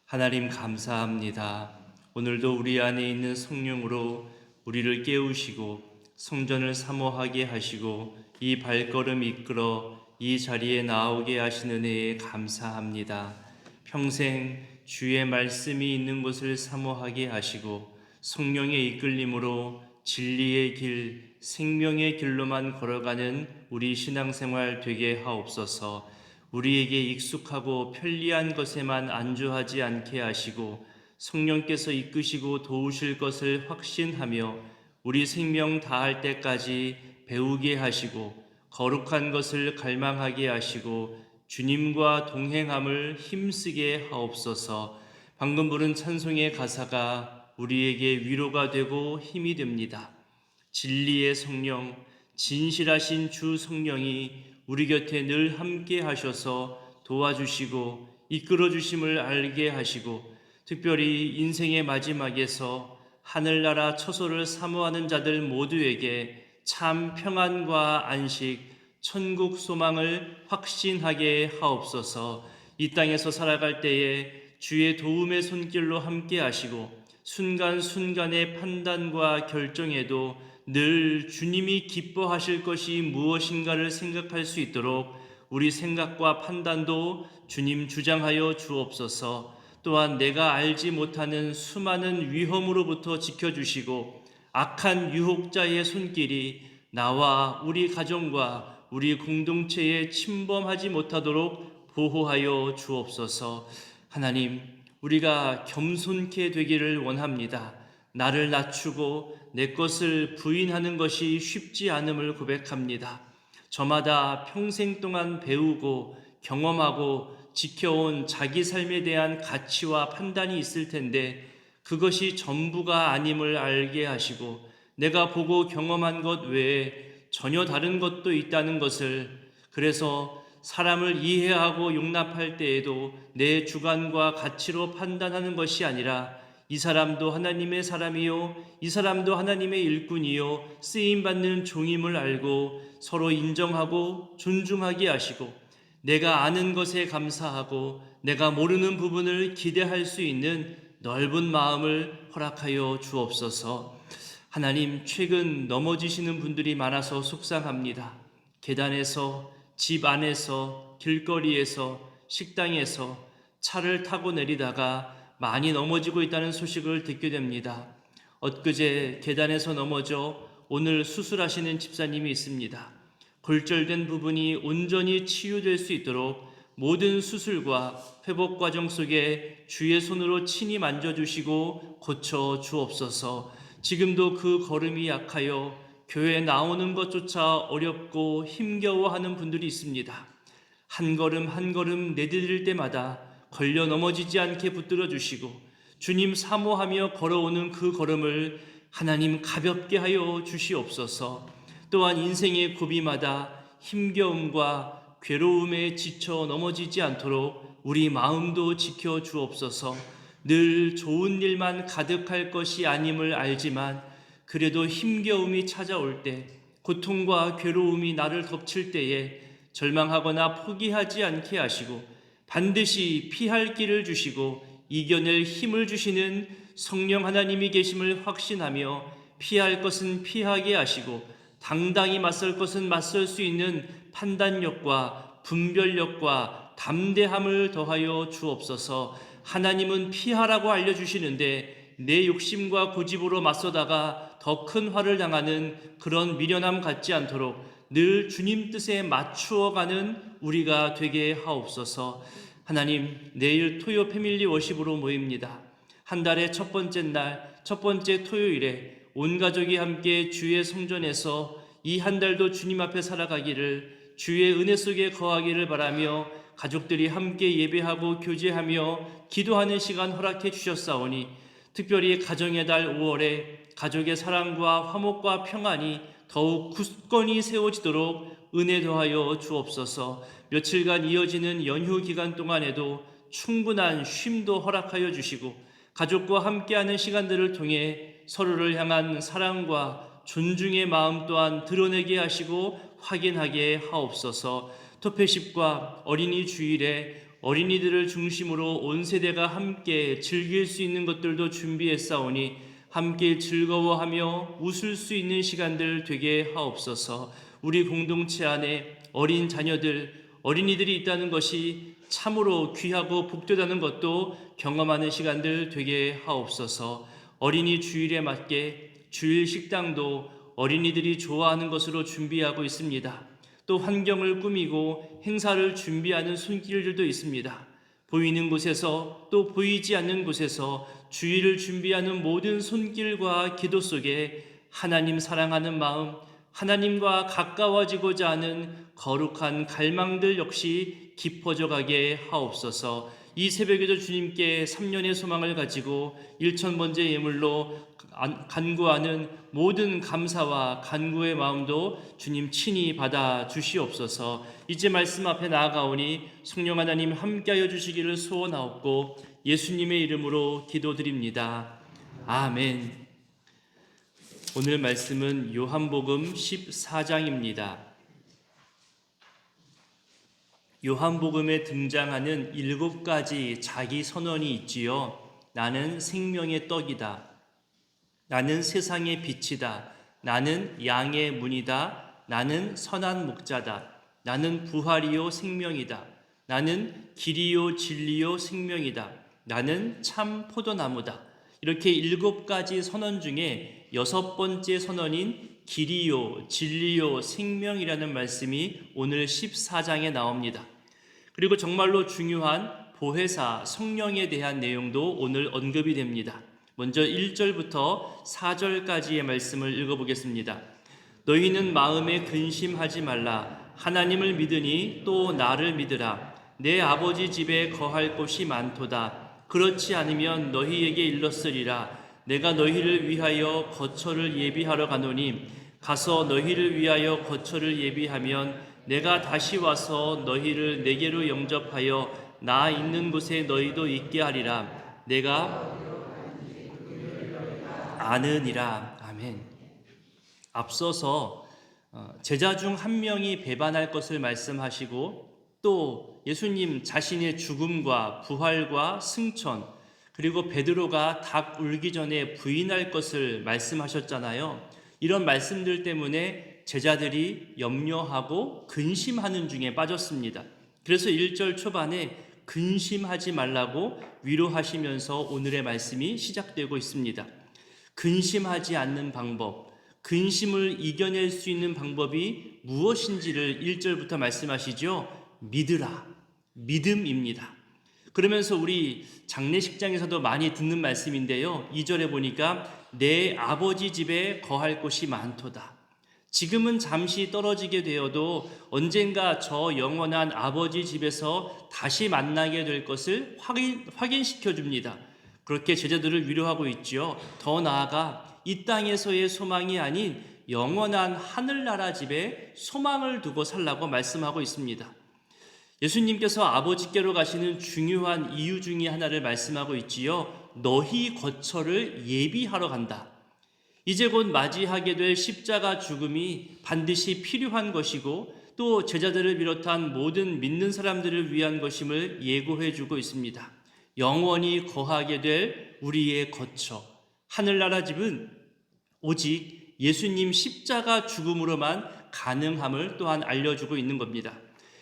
하나님 감사합니다. 오늘도 우리 안에 있는 성령으로 우리를 깨우시고 성전을 사모하게 하시고 이 발걸음 이끌어 이 자리에 나오게 하시는 은혜에 감사합니다. 평생 주의 말씀이 있는 곳을 사모하게 하시고 성령의 이끌림으로 진리의 길, 생명의 길로만 걸어가는 우리 신앙생활 되게 하옵소서. 우리에게 익숙하고 편리한 것에만 안주하지 않게 하시고 성령께서 이끄시고 도우실 것을 확신하며 우리 생명 다할 때까지 배우게 하시고 거룩한 것을 갈망하게 하시고 주님과 동행함을 힘쓰게 하옵소서. 방금 부른 찬송의 가사가 우리에게 위로가 되고 힘이 됩니다. 진리의 성령, 진실하신 주 성령이 우리 곁에 늘 함께 하셔서 도와주시고 이끌어 주심을 알게 하시고 특별히 인생의 마지막에서 하늘나라 처소를 사모하는 자들 모두에게 참 평안과 안식, 천국 소망을 확신하게 하옵소서. 이 땅에서 살아갈 때에 주의 도움의 손길로 함께 하시고 순간순간의 판단과 결정에도 늘 주님이 기뻐하실 것이 무엇인가를 생각할 수 있도록 우리 생각과 판단도 주님 주장하여 주옵소서. 또한 내가 알지 못하는 수많은 위험으로부터 지켜주시고 악한 유혹자의 손길이 나와 우리 가정과 우리 공동체에 침범하지 못하도록 보호하여 주옵소서. 하나님, 우리가 겸손케 되기를 원합니다. 나를 낮추고 내 것을 부인하는 것이 쉽지 않음을 고백합니다. 저마다 평생 동안 배우고 경험하고 지켜온 자기 삶에 대한 가치와 판단이 있을 텐데 그것이 전부가 아님을 알게 하시고 내가 보고 경험한 것 외에 전혀 다른 것도 있다는 것을, 그래서 사람을 이해하고 용납할 때에도 내 주관과 가치로 판단하는 것이 아니라 이 사람도 하나님의 사람이요, 이 사람도 하나님의 일꾼이요, 쓰임받는 종임을 알고 서로 인정하고 존중하게 하시고 내가 아는 것에 감사하고 내가 모르는 부분을 기대할 수 있는 넓은 마음을 허락하여 주옵소서. 하나님, 최근 넘어지시는 분들이 많아서 속상합니다. 계단에서, 집 안에서, 길거리에서, 식당에서 차를 타고 내리다가 많이 넘어지고 있다는 소식을 듣게 됩니다. 엊그제 계단에서 넘어져 오늘 수술하시는 집사님이 있습니다. 골절된 부분이 온전히 치유될 수 있도록 모든 수술과 회복 과정 속에 주의 손으로 친히 만져주시고 고쳐 주옵소서. 지금도 그 걸음이 약하여 교회에 나오는 것조차 어렵고 힘겨워하는 분들이 있습니다. 한 걸음 한 걸음 내디딜 때마다 걸려 넘어지지 않게 붙들어 주시고 주님 사모하며 걸어오는 그 걸음을 하나님 가볍게 하여 주시옵소서. 또한 인생의 고비마다 힘겨움과 괴로움에 지쳐 넘어지지 않도록 우리 마음도 지켜 주옵소서. 늘 좋은 일만 가득할 것이 아님을 알지만 그래도 힘겨움이 찾아올 때, 고통과 괴로움이 나를 덮칠 때에 절망하거나 포기하지 않게 하시고 반드시 피할 길을 주시고 이겨낼 힘을 주시는 성령 하나님이 계심을 확신하며 피할 것은 피하게 하시고 당당히 맞설 것은 맞설 수 있는 판단력과 분별력과 담대함을 더하여 주옵소서. 하나님은 피하라고 알려주시는데 내 욕심과 고집으로 맞서다가 더 큰 화를 당하는 그런 미련함 갖지 않도록 늘 주님 뜻에 맞추어가는 우리가 되게 하옵소서. 하나님, 내일 토요 패밀리 워십으로 모입니다. 한 달의 첫 번째 날, 첫 번째 토요일에 온 가족이 함께 주의 성전에서 이 한 달도 주님 앞에 살아가기를, 주의 은혜 속에 거하기를 바라며 가족들이 함께 예배하고 교제하며 기도하는 시간 허락해 주셨사오니 특별히 가정의 달 5월에 가족의 사랑과 화목과 평안이 더욱 굳건히 세워지도록 은혜 더하여 주옵소서. 며칠간 이어지는 연휴 기간 동안에도 충분한 쉼도 허락하여 주시고 가족과 함께하는 시간들을 통해 서로를 향한 사랑과 존중의 마음 또한 드러내게 하시고 확인하게 하옵소서. 토페십과 어린이 주일에 어린이들을 중심으로 온 세대가 함께 즐길 수 있는 것들도 준비했사오니 함께 즐거워하며 웃을 수 있는 시간들 되게 하옵소서. 우리 공동체 안에 어린 자녀들, 어린이들이 있다는 것이 참으로 귀하고 복되다는 것도 경험하는 시간들 되게 하옵소서. 어린이 주일에 맞게 주일 식당도 어린이들이 좋아하는 것으로 준비하고 있습니다. 또 환경을 꾸미고 행사를 준비하는 손길들도 있습니다. 보이는 곳에서 또 보이지 않는 곳에서 주일을 준비하는 모든 손길과 기도 속에 하나님 사랑하는 마음, 하나님과 가까워지고자 하는 거룩한 갈망들 역시 깊어져 가게 하옵소서. 이 새벽에도 주님께 3년의 소망을 가지고 1,000번째 예물로 간구하는 모든 감사와 간구의 마음도 주님 친히 받아 주시옵소서. 이제 말씀 앞에 나아가오니 성령 하나님 함께하여 주시기를 소원하옵고 예수님의 이름으로 기도드립니다. 아멘. 오늘 말씀은 요한복음 14장입니다. 요한복음에 등장하는 7가지 자기 선언이 있지요. 나는 생명의 떡이다. 나는 세상의 빛이다. 나는 양의 문이다. 나는 선한 목자다. 나는 부활이요 생명이다. 나는 길이요 진리요 생명이다. 나는 참 포도나무다. 이렇게 7가지 선언 중에 6번째 선언인 길이요 진리요 생명이라는 말씀이 오늘 14장에 나옵니다. 그리고 정말로 중요한 보혜사 성령에 대한 내용도 오늘 언급이 됩니다. 먼저 1절부터 4절까지의 말씀을 읽어보겠습니다. 너희는 마음에 근심하지 말라. 하나님을 믿으니 또 나를 믿으라. 내 아버지 집에 거할 곳이 많도다. 그렇지 않으면 너희에게 일렀으리라. 내가 너희를 위하여 거처를 예비하러 가노니 가서 너희를 위하여 거처를 예비하면 내가 다시 와서 너희를 내게로 영접하여 나 있는 곳에 너희도 있게 하리라. 내가 아느니라. 아멘. 앞서서 제자 중 한 명이 배반할 것을 말씀하시고 또 예수님 자신의 죽음과 부활과 승천, 그리고 베드로가 닭 울기 전에 부인할 것을 말씀하셨잖아요. 이런 말씀들 때문에 제자들이 염려하고 근심하는 중에 빠졌습니다. 그래서 1절 초반에 근심하지 말라고 위로하시면서 오늘의 말씀이 시작되고 있습니다. 근심하지 않는 방법, 근심을 이겨낼 수 있는 방법이 무엇인지를 1절부터 말씀하시죠. 믿으라, 믿음입니다. 그러면서 우리 장례식장에서도 많이 듣는 말씀인데요. 2절에 보니까 내 아버지 집에 거할 곳이 많도다. 지금은 잠시 떨어지게 되어도 언젠가 저 영원한 아버지 집에서 다시 만나게 될 것을 확인시켜 줍니다. 그렇게 제자들을 위로하고 있죠. 더 나아가 이 땅에서의 소망이 아닌 영원한 하늘나라 집에 소망을 두고 살라고 말씀하고 있습니다. 예수님께서 아버지께로 가시는 중요한 이유 중에 하나를 말씀하고 있지요. 너희 거처를 예비하러 간다. 이제 곧 맞이하게 될 십자가 죽음이 반드시 필요한 것이고 또 제자들을 비롯한 모든 믿는 사람들을 위한 것임을 예고해 주고 있습니다. 영원히 거하게 될 우리의 거처, 하늘나라 집은 오직 예수님 십자가 죽음으로만 가능함을 또한 알려주고 있는 겁니다.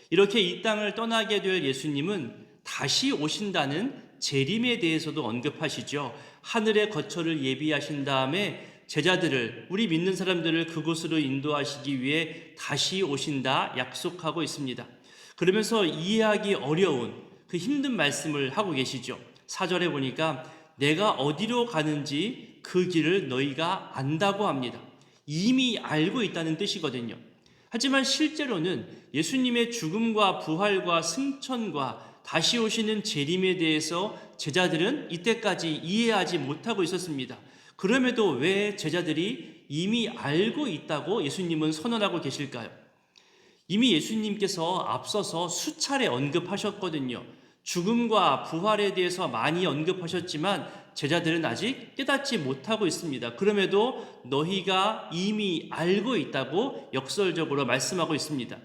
이렇게 이 땅을 떠나게 될 예수님은 다시 오신다는 재림에 대해서도 언급하시죠. 하늘의 거처를 예비하신 다음에 제자들을, 우리 믿는 사람들을 그곳으로 인도하시기 위해 다시 오신다 약속하고 있습니다. 그러면서 이해하기 어려운 그 힘든 말씀을 하고 계시죠. 4절에 보니까 내가 어디로 가는지 그 길을 너희가 안다고 합니다. 이미 알고 있다는 뜻이거든요. 하지만 실제로는 예수님의 죽음과 부활과 승천과 다시 오시는 재림에 대해서 제자들은 이때까지 이해하지 못하고 있었습니다. 그럼에도 왜 제자들이 이미 알고 있다고 예수님은 선언하고 계실까요? 이미 예수님께서 앞서서 수차례 언급하셨거든요. 죽음과 부활에 대해서 많이 언급하셨지만 제자들은 아직 깨닫지 못하고 있습니다. 그럼에도 너희가 이미 알고 있다고 역설적으로 말씀하고 있습니다.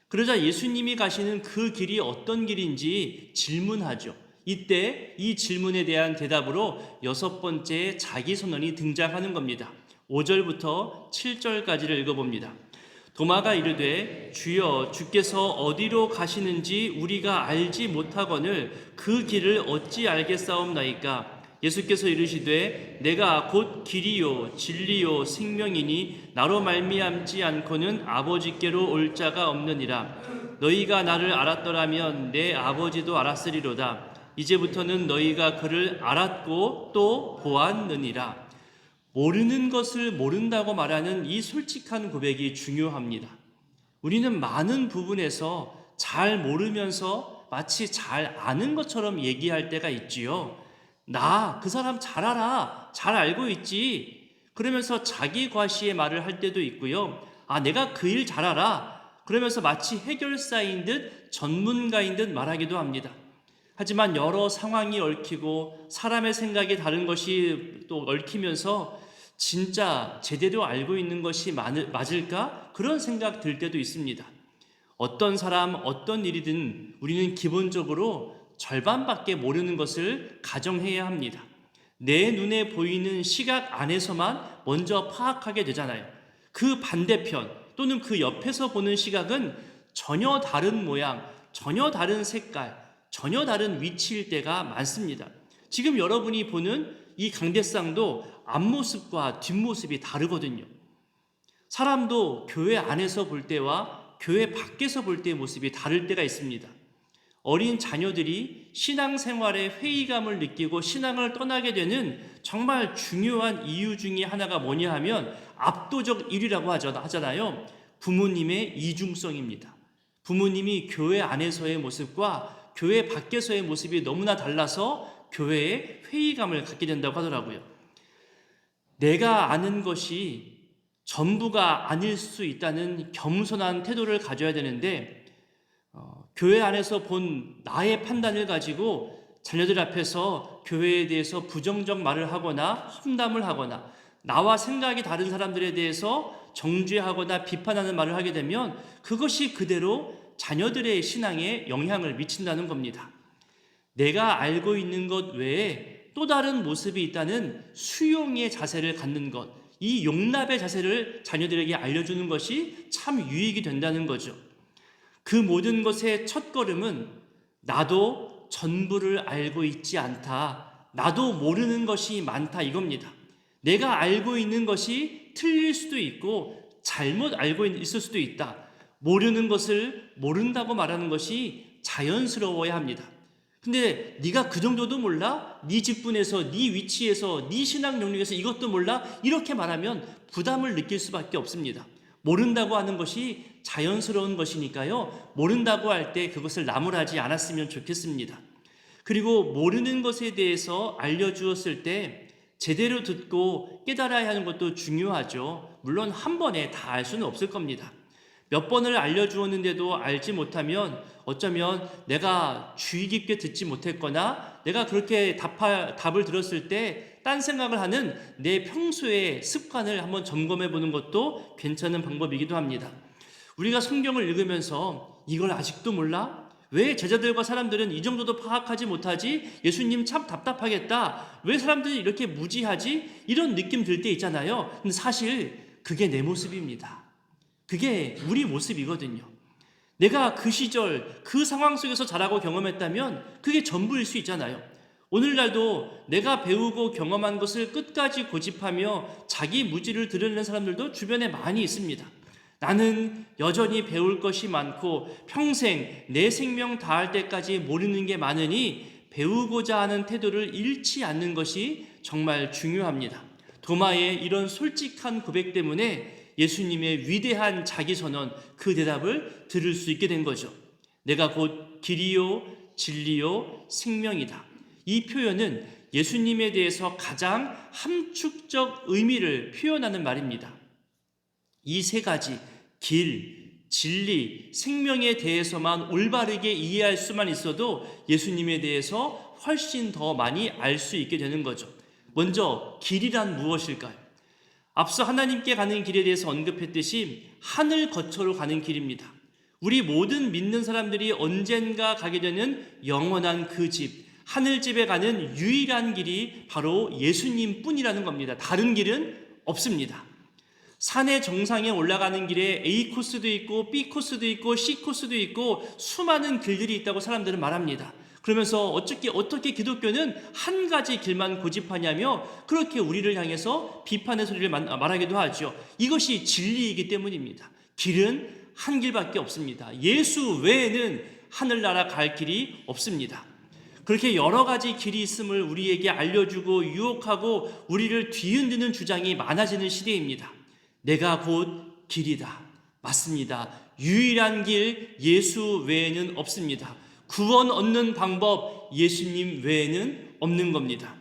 그러자 예수님이 가시는 그 길이 어떤 길인지 질문하죠. 이때 이 질문에 대한 대답으로 6번째 자기 선언이 등장하는 겁니다. 5절부터 7절까지를 읽어봅니다. 도마가 이르되 주여 주께서 어디로 가시는지 우리가 알지 못하거늘 그 길을 어찌 알겠사옵나이까. 예수께서 이르시되 내가 곧 길이요 진리요 생명이니 나로 말미암지 않고는 아버지께로 올 자가 없느니라. 너희가 나를 알았더라면 내 아버지도 알았으리로다. 이제부터는 너희가 그를 알았고 또 보았느니라. 모르는 것을 모른다고 말하는 이 솔직한 고백이 중요합니다. 우리는 많은 부분에서 잘 모르면서 마치 잘 아는 것처럼 얘기할 때가 있지요. 나 그 사람 잘 알아. 잘 알고 있지. 그러면서 자기 과시의 말을 할 때도 있고요. 내가 그 일 잘 알아. 그러면서 마치 해결사인 듯 전문가인 듯 말하기도 합니다. 하지만 여러 상황이 얽히고 사람의 생각이 다른 것이 또 얽히면서 진짜 제대로 알고 있는 것이 맞을까? 그런 생각 들 때도 있습니다. 어떤 사람, 어떤 일이든 우리는 기본적으로 절반밖에 모르는 것을 가정해야 합니다. 내 눈에 보이는 시각 안에서만 먼저 파악하게 되잖아요. 그 반대편 또는 그 옆에서 보는 시각은 전혀 다른 모양, 전혀 다른 색깔, 전혀 다른 위치일 때가 많습니다. 지금 여러분이 보는 이 강대상도 앞모습과 뒷모습이 다르거든요. 사람도 교회 안에서 볼 때와 교회 밖에서 볼 때의 모습이 다를 때가 있습니다. 어린 자녀들이 신앙생활에 회의감을 느끼고 신앙을 떠나게 되는 정말 중요한 이유 중에 하나가 뭐냐 하면 압도적 1위라고 하잖아요. 부모님의 이중성입니다. 부모님이 교회 안에서의 모습과 교회 밖에서의 모습이 너무나 달라서 교회에 회의감을 갖게 된다고 하더라고요. 내가 아는 것이 전부가 아닐 수 있다는 겸손한 태도를 가져야 되는데 교회 안에서 본 나의 판단을 가지고 자녀들 앞에서 교회에 대해서 부정적 말을 하거나 험담을 하거나 나와 생각이 다른 사람들에 대해서 정죄하거나 비판하는 말을 하게 되면 그것이 그대로 자녀들의 신앙에 영향을 미친다는 겁니다. 내가 알고 있는 것 외에 또 다른 모습이 있다는 수용의 자세를 갖는 것, 이 용납의 자세를 자녀들에게 알려주는 것이 참 유익이 된다는 거죠. 그 모든 것의 첫걸음은 나도 전부를 알고 있지 않다. 나도 모르는 것이 많다 이겁니다. 내가 알고 있는 것이 틀릴 수도 있고 잘못 알고 있을 수도 있다. 모르는 것을 모른다고 말하는 것이 자연스러워야 합니다. 근데 네가 그 정도도 몰라? 네 직분에서, 네 위치에서, 네 신앙 영역에서 이것도 몰라? 이렇게 말하면 부담을 느낄 수밖에 없습니다. 모른다고 하는 것이 자연스러운 것이니까요. 모른다고 할 때 그것을 나무라지 않았으면 좋겠습니다. 그리고 모르는 것에 대해서 알려주었을 때 제대로 듣고 깨달아야 하는 것도 중요하죠. 물론 한 번에 다 알 수는 없을 겁니다. 몇 번을 알려주었는데도 알지 못하면 어쩌면 내가 주의 깊게 듣지 못했거나 내가 그렇게 답을 들었을 때 딴 생각을 하는 내 평소의 습관을 한번 점검해 보는 것도 괜찮은 방법이기도 합니다. 우리가 성경을 읽으면서 이걸 아직도 몰라? 왜 제자들과 사람들은 이 정도도 파악하지 못하지? 예수님 참 답답하겠다. 왜 사람들이 이렇게 무지하지? 이런 느낌 들 때 있잖아요. 근데 사실 그게 내 모습입니다. 그게 우리 모습이거든요. 내가 그 시절, 그 상황 속에서 자라고 경험했다면 그게 전부일 수 있잖아요. 오늘날도 내가 배우고 경험한 것을 끝까지 고집하며 자기 무지를 드러내는 사람들도 주변에 많이 있습니다. 나는 여전히 배울 것이 많고 평생 내 생명 다할 때까지 모르는 게 많으니 배우고자 하는 태도를 잃지 않는 것이 정말 중요합니다. 도마의 이런 솔직한 고백 때문에 예수님의 위대한 자기선언, 그 대답을 들을 수 있게 된 거죠. 내가 곧 길이요 진리요 생명이다. 이 표현은 예수님에 대해서 가장 함축적 의미를 표현하는 말입니다. 이 세 가지 길, 진리, 생명에 대해서만 올바르게 이해할 수만 있어도 예수님에 대해서 훨씬 더 많이 알 수 있게 되는 거죠. 먼저 길이란 무엇일까요? 앞서 하나님께 가는 길에 대해서 언급했듯이 하늘 거처로 가는 길입니다. 우리 모든 믿는 사람들이 언젠가 가게 되는 영원한 그 집, 하늘집에 가는 유일한 길이 바로 예수님 뿐이라는 겁니다. 다른 길은 없습니다. 산의 정상에 올라가는 길에 A 코스도 있고 B 코스도 있고 C 코스도 있고 수많은 길들이 있다고 사람들은 말합니다. 그러면서 어떻게 기독교는 한 가지 길만 고집하냐며 그렇게 우리를 향해서 비판의 소리를 말하기도 하죠. 이것이 진리이기 때문입니다. 길은 한 길밖에 없습니다. 예수 외에는 하늘나라 갈 길이 없습니다. 그렇게 여러 가지 길이 있음을 우리에게 알려주고 유혹하고 우리를 뒤흔드는 주장이 많아지는 시대입니다. 내가 곧 길이다. 맞습니다. 유일한 길 예수 외에는 없습니다. 구원 얻는 방법 예수님 외에는 없는 겁니다.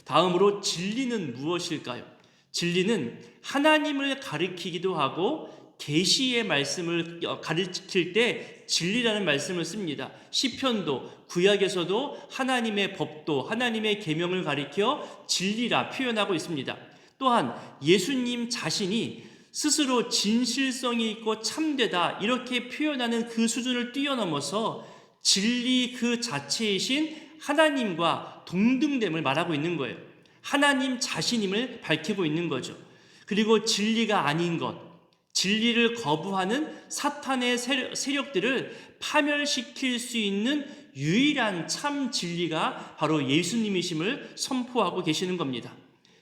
다음으로 진리는 무엇일까요? 진리는 하나님을 가리키기도 하고 계시의 말씀을 가르칠 때 진리라는 말씀을 씁니다. 시편도 구약에서도 하나님의 법도 하나님의 계명을 가리켜 진리라 표현하고 있습니다. 또한 예수님 자신이 스스로 진실성이 있고 참되다 이렇게 표현하는 그 수준을 뛰어넘어서 진리 그 자체이신 하나님과 동등됨을 말하고 있는 거예요. 하나님 자신임을 밝히고 있는 거죠. 그리고 진리가 아닌 것, 진리를 거부하는 사탄의 세력들을 파멸시킬 수 있는 유일한 참 진리가 바로 예수님이심을 선포하고 계시는 겁니다.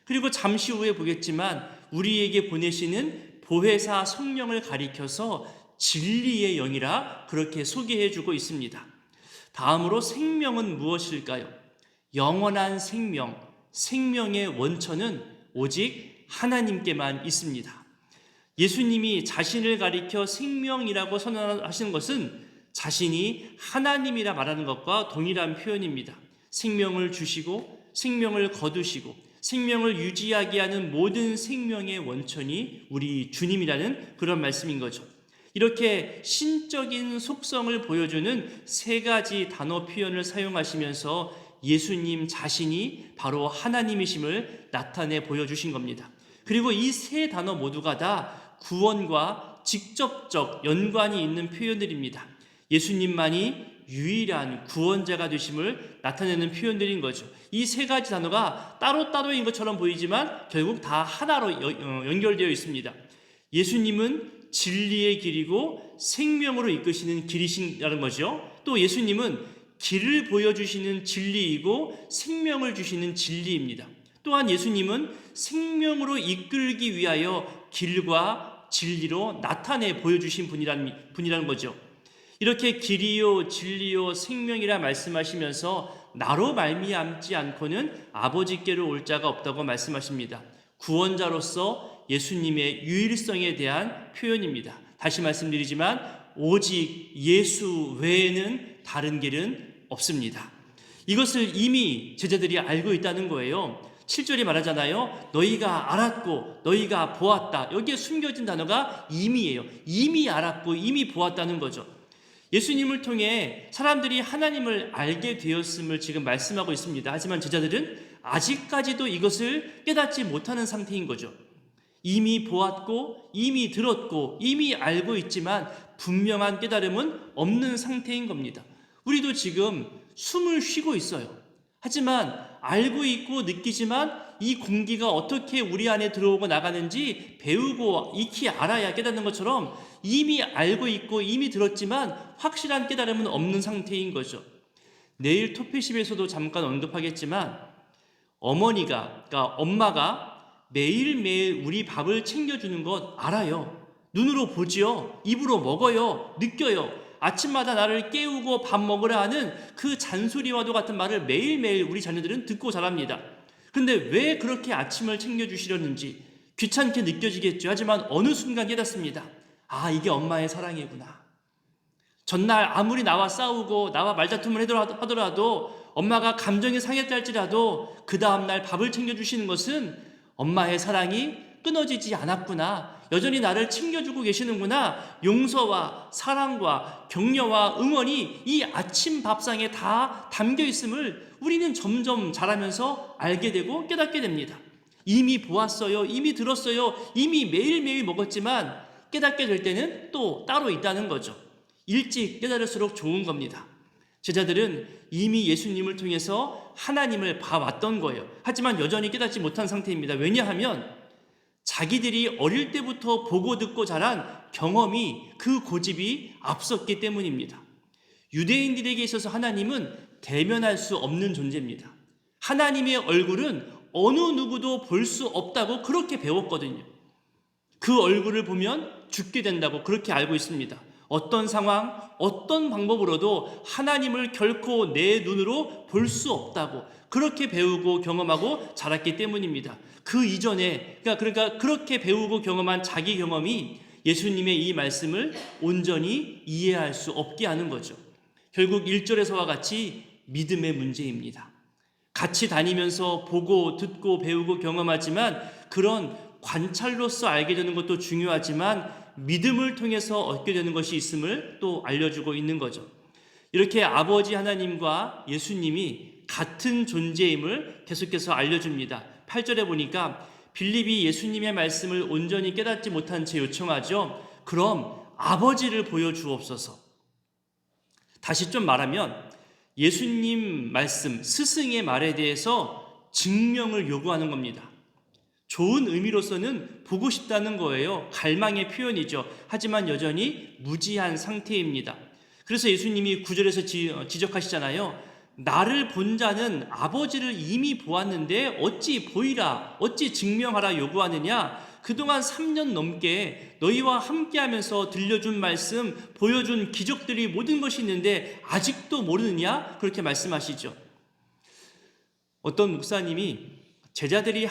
그리고 잠시 후에 보겠지만 우리에게 보내시는 보혜사 성령을 가리켜서 진리의 영이라 그렇게 소개해주고 있습니다. 다음으로 생명은 무엇일까요? 영원한 생명, 생명의 원천은 오직 하나님께만 있습니다. 예수님이 자신을 가리켜 생명이라고 선언하시는 것은 자신이 하나님이라 말하는 것과 동일한 표현입니다. 생명을 주시고 생명을 거두시고 생명을 유지하게 하는 모든 생명의 원천이 우리 주님이라는 그런 말씀인 거죠. 이렇게 신적인 속성을 보여주는 세 가지 단어 표현을 사용하시면서 예수님 자신이 바로 하나님이심을 나타내 보여주신 겁니다. 그리고 이 세 단어 모두가 다 구원과 직접적 연관이 있는 표현들입니다. 예수님만이 유일한 구원자가 되심을 나타내는 표현들인 거죠. 이 세 가지 단어가 따로따로인 것처럼 보이지만 결국 다 하나로 연결되어 있습니다. 예수님은 진리의 길이고 생명으로 이끄시는 길이신다는 거죠. 또 예수님은 길을 보여주시는 진리이고 생명을 주시는 진리입니다. 또한 예수님은 생명으로 이끌기 위하여 길과 진리로 나타내 보여주신 분이라는 거죠. 이렇게 길이요 진리요 생명이라 말씀하시면서 나로 말미암지 않고는 아버지께로 올 자가 없다고 말씀하십니다. 구원자로서 예수님의 유일성에 대한 표현입니다. 다시 말씀드리지만 오직 예수 외에는 다른 길은 없습니다. 이것을 이미 제자들이 알고 있다는 거예요. 7절이 말하잖아요. 너희가 알았고 너희가 보았다. 여기에 숨겨진 단어가 이미예요. 이미 알았고 이미 보았다는 거죠. 예수님을 통해 사람들이 하나님을 알게 되었음을 지금 말씀하고 있습니다. 하지만 제자들은 아직까지도 이것을 깨닫지 못하는 상태인 거죠. 이미 보았고 이미 들었고 이미 알고 있지만 분명한 깨달음은 없는 상태인 겁니다. 우리도 지금 숨을 쉬고 있어요. 하지만 알고 있고 느끼지만 이 공기가 어떻게 우리 안에 들어오고 나가는지 배우고 익히 알아야 깨닫는 것처럼 이미 알고 있고 이미 들었지만 확실한 깨달음은 없는 상태인 거죠. 내일 토피십에서도 잠깐 언급하겠지만 그러니까 엄마가 매일매일 우리 밥을 챙겨주는 것 알아요. 눈으로 보지요. 입으로 먹어요. 느껴요. 아침마다 나를 깨우고 밥 먹으라 하는 그 잔소리와도 같은 말을 매일매일 우리 자녀들은 듣고 자랍니다. 그런데 왜 그렇게 아침을 챙겨주시려는지 귀찮게 느껴지겠죠. 하지만 어느 순간 깨닫습니다. 아, 이게 엄마의 사랑이구나. 전날 아무리 나와 싸우고 나와 말다툼을 하더라도 엄마가 감정이 상했다 할지라도 그 다음날 밥을 챙겨주시는 것은 엄마의 사랑이 끊어지지 않았구나. 여전히 나를 챙겨주고 계시는구나. 용서와 사랑과 격려와 응원이 이 아침 밥상에 다 담겨 있음을 우리는 점점 자라면서 알게 되고 깨닫게 됩니다. 이미 보았어요. 이미 들었어요. 이미 매일매일 먹었지만 깨닫게 될 때는 또 따로 있다는 거죠. 일찍 깨달을수록 좋은 겁니다. 제자들은 이미 예수님을 통해서 하나님을 봐왔던 거예요. 하지만 여전히 깨닫지 못한 상태입니다. 왜냐하면 자기들이 어릴 때부터 보고 듣고 자란 경험이, 그 고집이 앞섰기 때문입니다. 유대인들에게 있어서 하나님은 대면할 수 없는 존재입니다. 하나님의 얼굴은 어느 누구도 볼 수 없다고 그렇게 배웠거든요. 그 얼굴을 보면 죽게 된다고 그렇게 알고 있습니다. 어떤 상황, 어떤 방법으로도 하나님을 결코 내 눈으로 볼 수 없다고 그렇게 배우고 경험하고 자랐기 때문입니다. 그 이전에, 그러니까 그렇게 배우고 경험한 자기 경험이 예수님의 이 말씀을 온전히 이해할 수 없게 하는 거죠. 결국 1절에서와 같이 믿음의 문제입니다. 같이 다니면서 보고 듣고 배우고 경험하지만 그런 관찰로서 알게 되는 것도 중요하지만 믿음을 통해서 얻게 되는 것이 있음을 또 알려주고 있는 거죠. 이렇게 아버지 하나님과 예수님이 같은 존재임을 계속해서 알려줍니다. 8절에 보니까 빌립이 예수님의 말씀을 온전히 깨닫지 못한 채 요청하죠. 그럼 아버지를 보여주옵소서. 다시 좀 말하면 예수님 말씀, 스승의 말에 대해서 증명을 요구하는 겁니다. 좋은 의미로서는 보고 싶다는 거예요. 갈망의 표현이죠. 하지만 여전히 무지한 상태입니다. 그래서 예수님이 9절에서 지적하시잖아요. 나를 본 자는 아버지를 이미 보았는데 어찌 보이라, 어찌 증명하라 요구하느냐. 그동안 3년 넘게 너희와 함께하면서 들려준 말씀, 보여준 기적들이 모든 것이 있는데 아직도 모르느냐? 그렇게 말씀하시죠. 어떤 목사님이 제자들과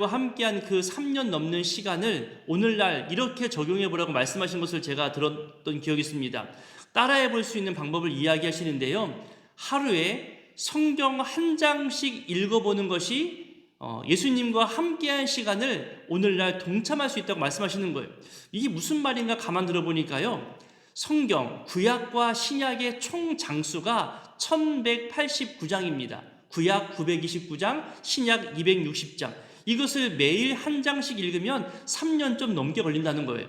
함께한 그 3년 넘는 시간을 오늘날 이렇게 적용해 보라고 말씀하신 것을 제가 들었던 기억이 있습니다. 따라해 볼 수 있는 방법을 이야기하시는데요. 하루에 성경 한 장씩 읽어보는 것이 예수님과 함께한 시간을 오늘날 동참할 수 있다고 말씀하시는 거예요. 이게 무슨 말인가 가만 들어보니까요. 성경, 구약과 신약의 총 장수가 1189장입니다. 구약 929장, 신약 260장. 이것을 매일 한 장씩 읽으면 3년 좀 넘게 걸린다는 거예요.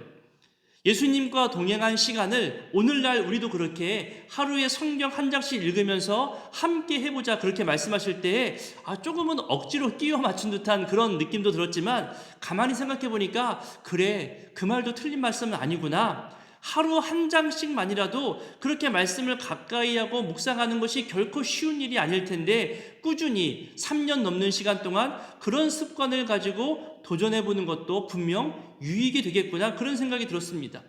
예수님과 동행한 시간을 오늘날 우리도 그렇게 하루에 성경 한 장씩 읽으면서 함께 해보자 그렇게 말씀하실 때에 조금은 억지로 끼워 맞춘 듯한 그런 느낌도 들었지만 가만히 생각해 보니까 그래, 그 말도 틀린 말씀은 아니구나. 하루 한 장씩만이라도 그렇게 말씀을 가까이 하고 묵상하는 것이 결코 쉬운 일이 아닐 텐데 꾸준히 3년 넘는 시간 동안 그런 습관을 가지고 도전해보는 것도 분명 유익이 되겠구나 그런 생각이 들었습니다.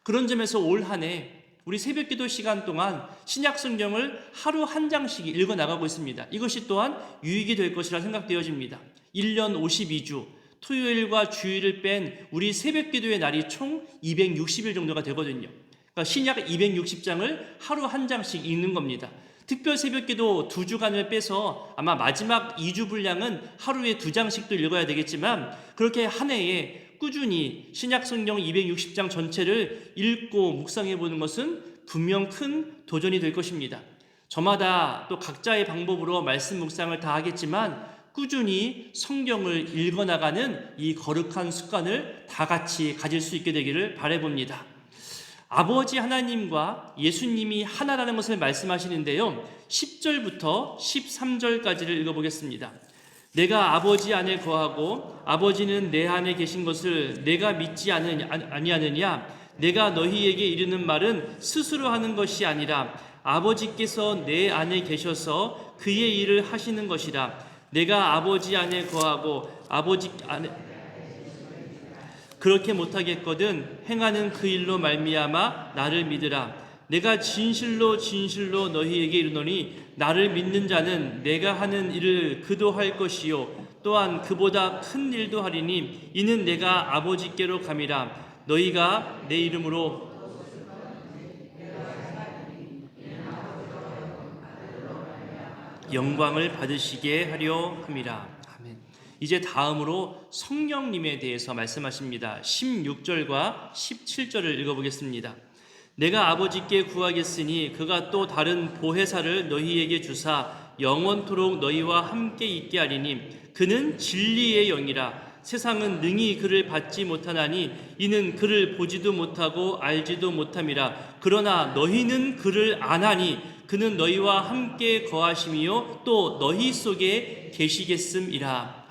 그런 점에서 올 한 해 우리 새벽기도 시간 동안 신약 성경을 하루 한 장씩 읽어나가고 있습니다. 이것이 또한 유익이 될 것이라 생각되어집니다. 1년 52주 토요일과 주일을 뺀 우리 새벽기도의 날이 총 260일 정도가 되거든요. 그러니까 신약 260장을 하루 한 장씩 읽는 겁니다. 특별 새벽기도 2주간을 빼서 아마 마지막 2주 분량은 하루에 2장씩도 읽어야 되겠지만 그렇게 한 해에 꾸준히 신약 성경 260장 전체를 읽고 묵상해 보는 것은 분명 큰 도전이 될 것입니다. 저마다 또 각자의 방법으로 말씀 묵상을 다 하겠지만 꾸준히 성경을 읽어나가는 이 거룩한 습관을 다 같이 가질 수 있게 되기를 바라봅니다. 아버지 하나님과 예수님이 하나라는 것을 말씀하시는데요. 10절부터 13절까지를 읽어보겠습니다. 내가 아버지 안에 거하고 아버지는 내 안에 계신 것을 내가 믿지 아니하느냐? 내가 너희에게 이르는 말은 스스로 하는 것이 아니라 아버지께서 내 안에 계셔서 그의 일을 하시는 것이라. 내가 아버지 안에 거하고 아버지 안에 그렇게 못하겠거든 행하는 그 일로 말미암아 나를 믿으라. 내가 진실로 진실로 너희에게 이르노니 나를 믿는 자는 내가 하는 일을 그도 할 것이요 또한 그보다 큰 일도 하리니 이는 내가 아버지께로 감이라. 너희가 내 이름으로 영광을 받으시게 하려 함이라. 아멘. 이제 다음으로 성령님에 대해서 말씀하십니다. 16절과 17절을 읽어보겠습니다. 내가 아버지께 구하겠으니 그가 또 다른 보혜사를 너희에게 주사 영원토록 너희와 함께 있게 하리니 그는 진리의 영이라. 세상은 능히 그를 받지 못하나니 이는 그를 보지도 못하고 알지도 못함이라. 그러나 너희는 그를 아나니 그는 너희와 함께 거하심이요 또 너희 속에 계시겠음이라.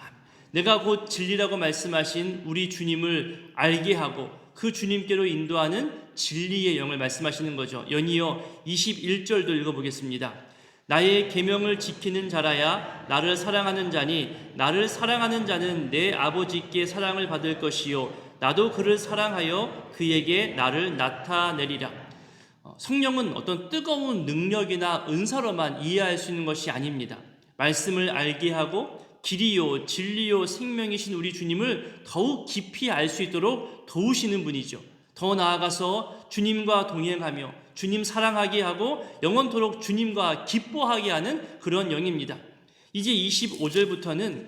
내가 곧 진리라고 말씀하신 우리 주님을 알게 하고 그 주님께로 인도하는 진리의 영을 말씀하시는 거죠. 연이어 21절도 읽어보겠습니다. 나의 계명을 지키는 자라야 나를 사랑하는 자니 나를 사랑하는 자는 내 아버지께 사랑을 받을 것이요 나도 그를 사랑하여 그에게 나를 나타내리라. 성령은 어떤 뜨거운 능력이나 은사로만 이해할 수 있는 것이 아닙니다. 말씀을 알게 하고 길이요 진리요 생명이신 우리 주님을 더욱 깊이 알 수 있도록 도우시는 분이죠. 더 나아가서 주님과 동행하며 주님 사랑하게 하고 영원토록 주님과 기뻐하게 하는 그런 영입니다. 이제 25절부터는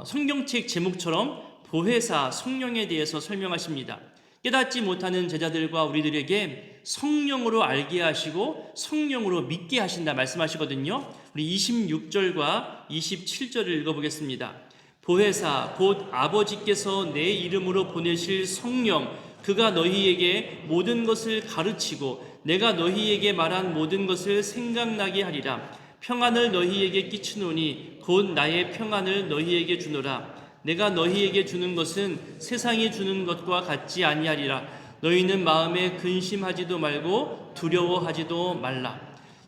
성경책 제목처럼 보혜사 성령에 대해서 설명하십니다. 깨닫지 못하는 제자들과 우리들에게 성령으로 알게 하시고 성령으로 믿게 하신다 말씀하시거든요. 우리 26절과 27절을 읽어보겠습니다. 보혜사 곧 아버지께서 내 이름으로 보내실 성령 그가 너희에게 모든 것을 가르치고 내가 너희에게 말한 모든 것을 생각나게 하리라. 평안을 너희에게 끼치노니 곧 나의 평안을 너희에게 주노라. 내가 너희에게 주는 것은 세상이 주는 것과 같지 아니하리라. 너희는 마음에 근심하지도 말고 두려워하지도 말라.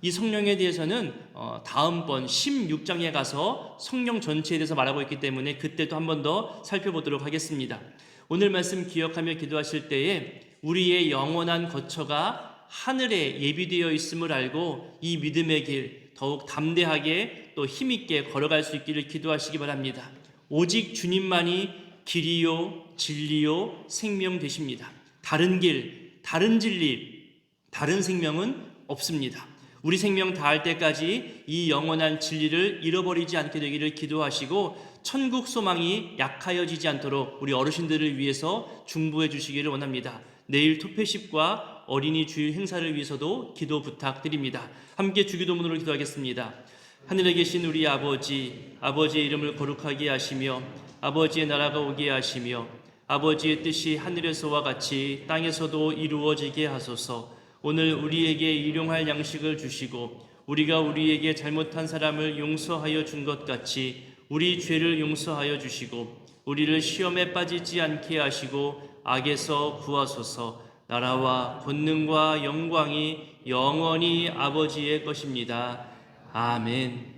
이 성령에 대해서는 다음번 16장에 가서 성령 전체에 대해서 말하고 있기 때문에 그때도 한 번 더 살펴보도록 하겠습니다. 오늘 말씀 기억하며 기도하실 때에 우리의 영원한 거처가 하늘에 예비되어 있음을 알고 이 믿음의 길 더욱 담대하게 또 힘있게 걸어갈 수 있기를 기도하시기 바랍니다. 오직 주님만이 길이요 진리요 생명 되십니다. 다른 길, 다른 진리, 다른 생명은 없습니다. 우리 생명 다할 때까지 이 영원한 진리를 잃어버리지 않게 되기를 기도하시고 천국 소망이 약하여지지 않도록 우리 어르신들을 위해서 중보해 주시기를 원합니다. 내일 투페십과 어린이 주일 행사를 위해서도 기도 부탁드립니다. 함께 주기도문으로 기도하겠습니다. 하늘에 계신 우리 아버지, 아버지의 이름을 거룩하게 하시며 아버지의 나라가 오게 하시며 아버지의 뜻이 하늘에서와 같이 땅에서도 이루어지게 하소서. 오늘 우리에게 일용할 양식을 주시고 우리가 우리에게 잘못한 사람을 용서하여 준 것 같이 우리 죄를 용서하여 주시고 우리를 시험에 빠지지 않게 하시고 악에서 구하소서. 나라와 권능과 영광이 영원히 아버지의 것입니다. 아멘.